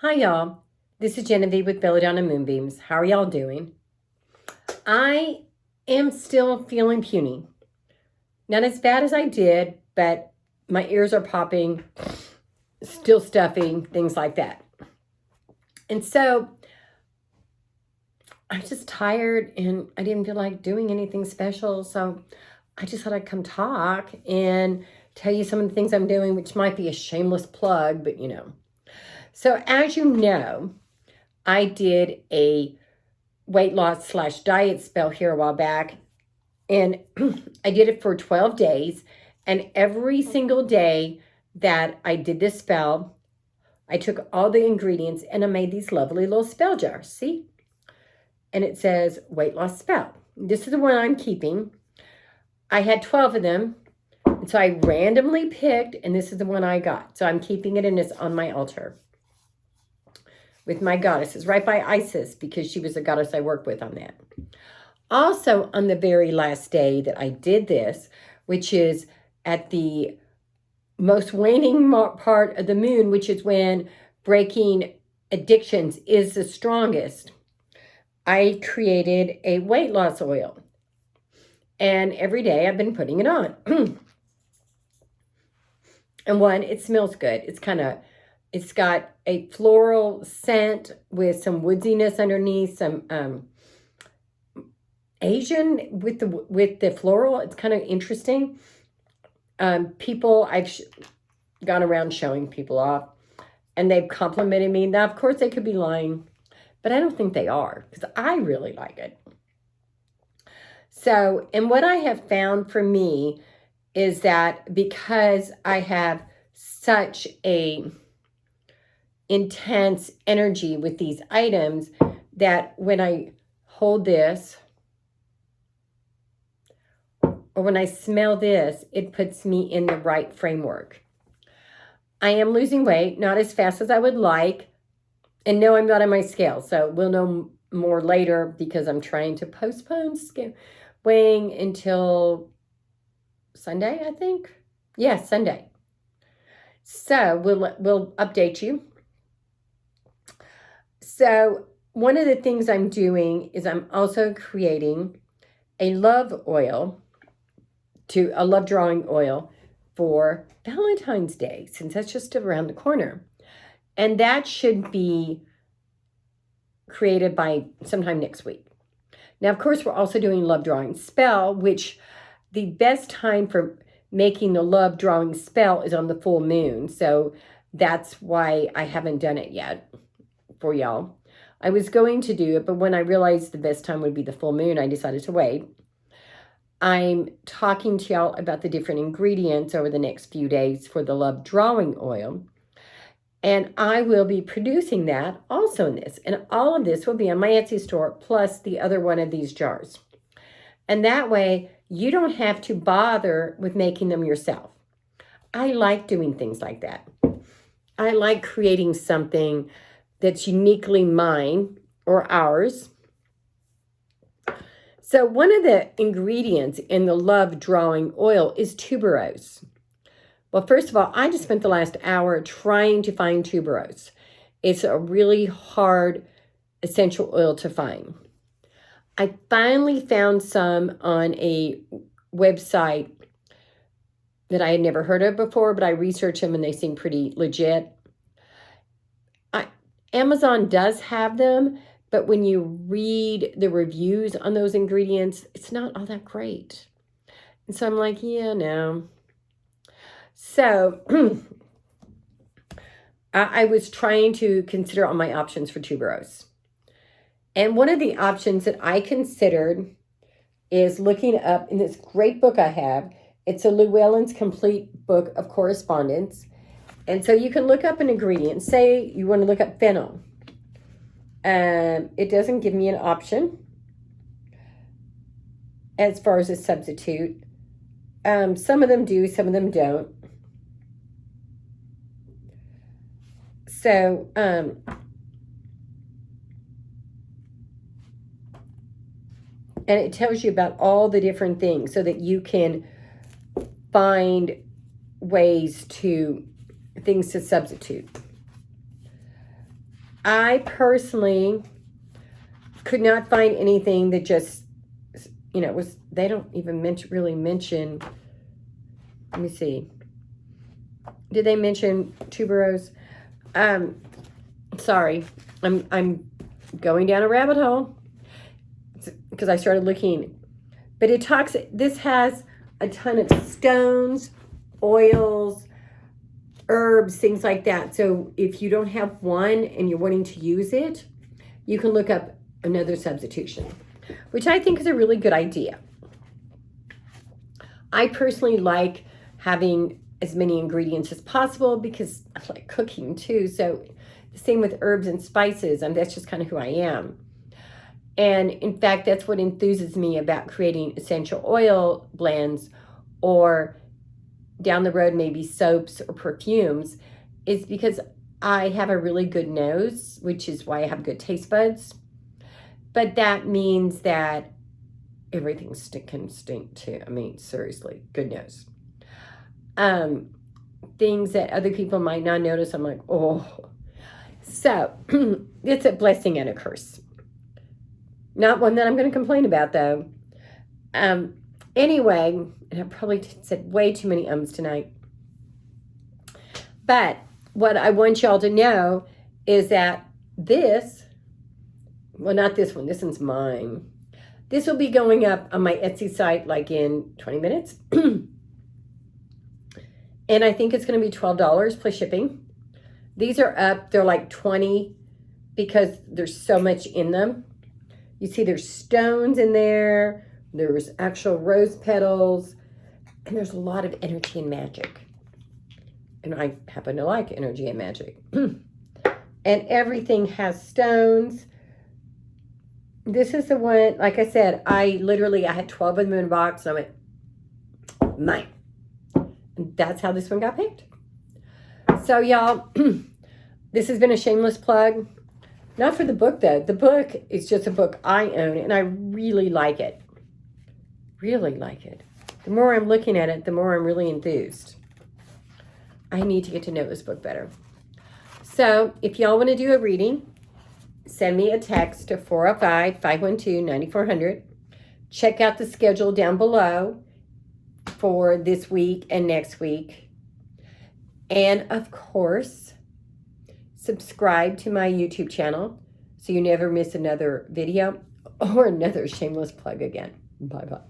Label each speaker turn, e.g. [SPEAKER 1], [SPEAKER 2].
[SPEAKER 1] Hi, y'all. This is Genevieve with Belladonna and Moonbeams. How are y'all doing? I am still feeling puny. Not as bad as I did, but my ears are popping, still stuffing, things like that. And so I'm just tired and I didn't feel like doing anything special. So I just thought I'd come talk and tell you some of the things I'm doing, which might be a shameless plug, but So as you know, I did a weight loss / diet spell here a while back, and I did it for 12 days. And every single day that I did this spell, I took all the ingredients and I made these lovely little spell jars. See? And it says weight loss spell. This is the one I'm keeping. I had 12 of them. And so I randomly picked, and this is the one I got. So I'm keeping it, and it's on my altar with my goddesses, right by Isis, because she was a goddess I work with on that. Also, on the very last day that I did this, which is at the most waning part of the moon, which is when breaking addictions is the strongest, I created a weight loss oil. And every day I've been putting it on. And one, it smells good. It's got a floral scent with some woodsiness underneath, some Asian with the floral. It's kind of interesting. People, I've gone around showing people off, and they've complimented me. Now, of course, they could be lying, but I don't think they are, because I really like it. So, and what I have found for me is that because I have such a intense energy with these items, that when I hold this or when I smell this, it puts me in the right framework. I am losing weight, not as fast as I would like. And no, I'm not on my scale. So we'll know more later, because I'm trying to postpone weighing until Sunday, I think. Yes, Sunday. So we'll update you. So one of the things I'm doing is I'm also creating a love drawing oil for Valentine's Day, since that's just around the corner. And that should be created by sometime next week. Now, of course, we're also doing love drawing spell, which the best time for making the love drawing spell is on the full moon. So that's why I haven't done it yet for y'all. I was going to do it, but when I realized the best time would be the full moon, I decided to wait. I'm talking to y'all about the different ingredients over the next few days for the love drawing oil. And I will be producing that also in this. And all of this will be on my Etsy store, plus the other one of these jars. And that way, you don't have to bother with making them yourself. I like doing things like that. I like creating something that's uniquely mine or ours. So one of the ingredients in the love drawing oil is tuberose. Well, first of all, I just spent the last hour trying to find tuberose. It's a really hard essential oil to find. I finally found some on a website that I had never heard of before, but I researched them and they seem pretty legit. Amazon does have them, but when you read the reviews on those ingredients, it's not all that great. And so I'm like, yeah, no. So I was trying to consider all my options for tuberose. And one of the options that I considered is looking up in this great book I have. It's a Llewellyn's Complete Book of Correspondence. And so you can look up an ingredient. Say you want to look up fennel. It doesn't give me an option as far as a substitute. Some of them do, some of them don't. So, and it tells you about all the different things so that you can find things to substitute. I personally could not find anything that just, was, they don't even really mention, let me see. Did they mention tuberose? Sorry, I'm going down a rabbit hole because I started looking. But this has a ton of stones, oils, herbs, things like that. So if you don't have one and you're wanting to use it, you can look up another substitution, which I think is a really good idea. I personally like having as many ingredients as possible because I like cooking too. So the same with herbs and spices. That's just kind of who I am. And in fact, that's what enthuses me about creating essential oil blends, or down the road, maybe soaps or perfumes, is because I have a really good nose, which is why I have good taste buds. But that means that everything can stink too. Seriously, good nose. Things that other people might not notice, I'm like, oh. So it's a blessing and a curse. Not one that I'm going to complain about, though. Anyway, and I probably said way too many ums tonight. But what I want y'all to know is that not this one, this one's mine. This will be going up on my Etsy site like in 20 minutes. And I think it's going to be $12 plus shipping. These are up. They're like $20 because there's so much in them. You see there's stones in there. There's actual rose petals. And there's a lot of energy and magic. And I happen to like energy and magic. And everything has stones. This is the one, like I said, I had 12 of them in a box. And I went, 9. And that's how this one got picked. So y'all, this has been a shameless plug. Not for the book, though. The book is just a book I own, and I really like it. Really like it. The more I'm looking at it, the more I'm really enthused. I need to get to know this book better. So if y'all want to do a reading, send me a text to 405-512-9400. Check out the schedule down below for this week and next week. And of course, subscribe to my YouTube channel so you never miss another video or another shameless plug again. Bye-bye.